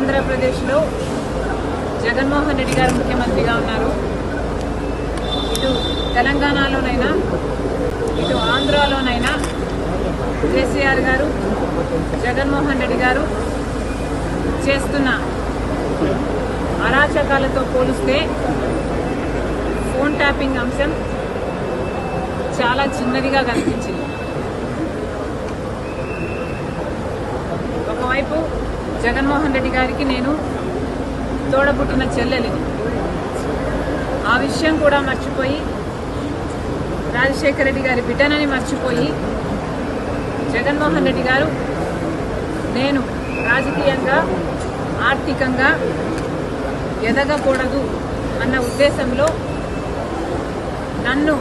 ఆంధ్రప్రదేశ్లో జగన్మోహన్ రెడ్డి గారు ముఖ్యమంత్రిగా ఉన్నారు. ఇటు తెలంగాణలోనైనా ఇటు ఆంధ్రాలోనైనా కేసీఆర్ గారు జగన్మోహన్ రెడ్డి గారు చేస్తున్న అరాచకాలతో పోలిస్తే ఫోన్ ట్యాపింగ్ అంశం చాలా చిన్నదిగా కనిపించింది. ఒకవైపు జగన్మోహన్ రెడ్డి గారికి నేను తోడబుట్టిన చెల్లెలిని, ఆ విషయం కూడా మర్చిపోయి రాజశేఖర రెడ్డి గారి బిడ్డనని మర్చిపోయి జగన్మోహన్ రెడ్డి గారు నేను రాజకీయంగా ఆర్థికంగా ఎదగకూడదు అన్న ఉద్దేశంలో నన్ను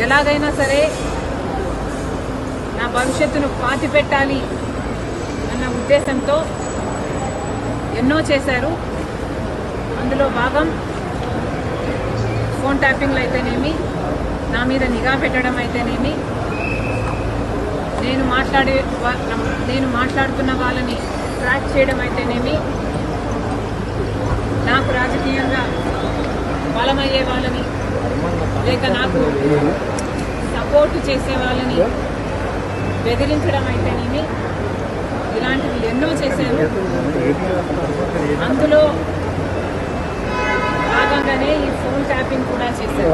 ఎలాగైనా సరే నా భవిష్యత్తును పాతిపెట్టాలి అన్న ఉద్దేశంతో ఎన్నో చేశారు. అందులో భాగం ఫోన్ ట్యాపింగ్లు అయితేనేమి, నా మీద నిఘా పెట్టడం అయితేనేమి, నేను మాట్లాడుతున్న వాళ్ళని ట్రాక్ చేయడం అయితేనేమి, నాకు రాజకీయంగా బలమయ్యే వాళ్ళని లేక నాకు సపోర్టు చేసే వాళ్ళని బెదిరించడం అయితేనేమి, ఇలాంటివి ఎన్నో చేశారు. అందులో భాగంగానే ఈ ఫోన్ ట్యాపింగ్ కూడా చేశారు.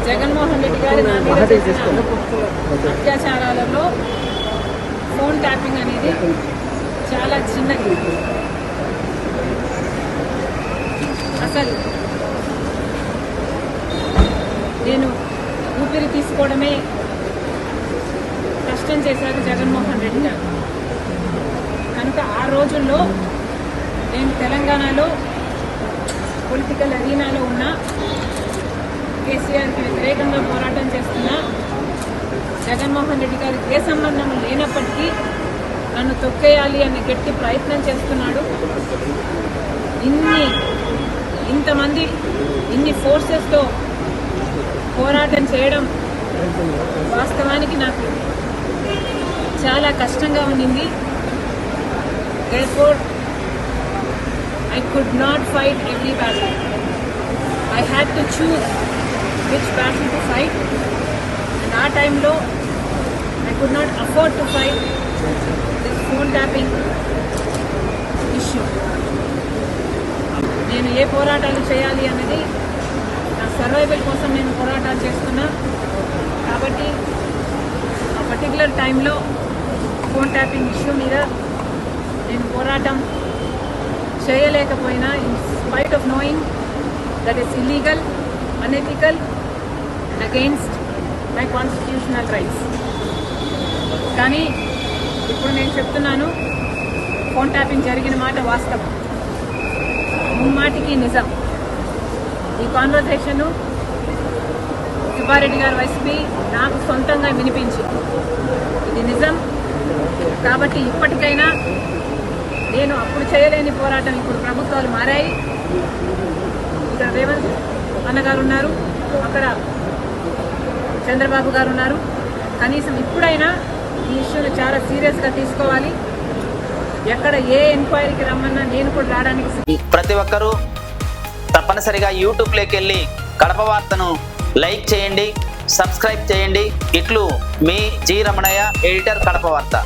జగన్మోహన్ రెడ్డి గారు నా మీద చేసిన అత్యాచారాలలో ఫోన్ ట్యాపింగ్ అనేది చాలా చిన్నది. అసలు నేను ఊపిరి తీసుకోవడమే కష్టం చేశారు జగన్మోహన్ రెడ్డి గారు. కనుక ఆ రోజుల్లో నేను తెలంగాణలో పొలిటికల్ అరీనాలో ఉన్న కేసీఆర్కి వ్యతిరేకంగా పోరాటం చేస్తున్న జగన్మోహన్ రెడ్డి గారికి ఏ సంబంధం లేనప్పటికీ నన్ను తొక్కేయాలి అనే గట్టి ప్రయత్నం చేస్తున్నాడు. ఇంతమంది ఇన్ని ఫోర్సెస్తో పోరాటం చేయడం వాస్తవానికి నాకు చాలా కష్టంగా ఉండింది. Therefore, I could not fight every battle. I had to choose which battle to fight. And ఆ టైంలో I could not afford to fight this phone tapping issue. నేను ఏ పోరాటాలు చేయాలి అన్నది నా సర్వైవల్ కోసం నేను పోరాటాలు చేస్తున్నా. కాబట్టి ఆ పర్టికులర్ టైంలో ఫోన్ ట్యాపింగ్ ఇష్యూ మీద నేను పోరాటం చేయలేకపోయినా, in spite of knowing that is illegal, unethical and against my constitutional rights. కానీ ఇప్పుడు నేను చెప్తున్నాను, ఫోన్ ట్యాపింగ్ జరిగిన మాట వాస్తవం, ముమ్మాటికి నిజం. ఈ కాన్వర్సేషను సుబ్బారెడ్డి గారు వైసీపీ నాకు సొంతంగా వినిపించి ఇది నిజం. కాబట్టి ఇప్పటికైనా నేను అప్పుడు చేయలేని పోరాటం, ఇప్పుడు ప్రభుత్వాలు మారాయి, ఇక్కడ రేవంత్ అన్నగారు ఉన్నారు, అక్కడ చంద్రబాబు గారు ఉన్నారు. కనీసం ఇప్పుడైనా ఈ ఇష్యూని చాలా సీరియస్గా తీసుకోవాలి. ఎక్కడ ఏ ఎంక్వైరీకి రమ్మన్నా నేను కూడా రావడానికి. ప్రతి ఒక్కరూ తప్పనిసరిగా యూట్యూబ్లోకి వెళ్ళి కడప వార్తను లైక్ చేయండి, సబ్స్క్రైబ్ చేయండి. ఇట్లు మీ జి రమణయ్య, ఎడిటర్, కడప వార్త.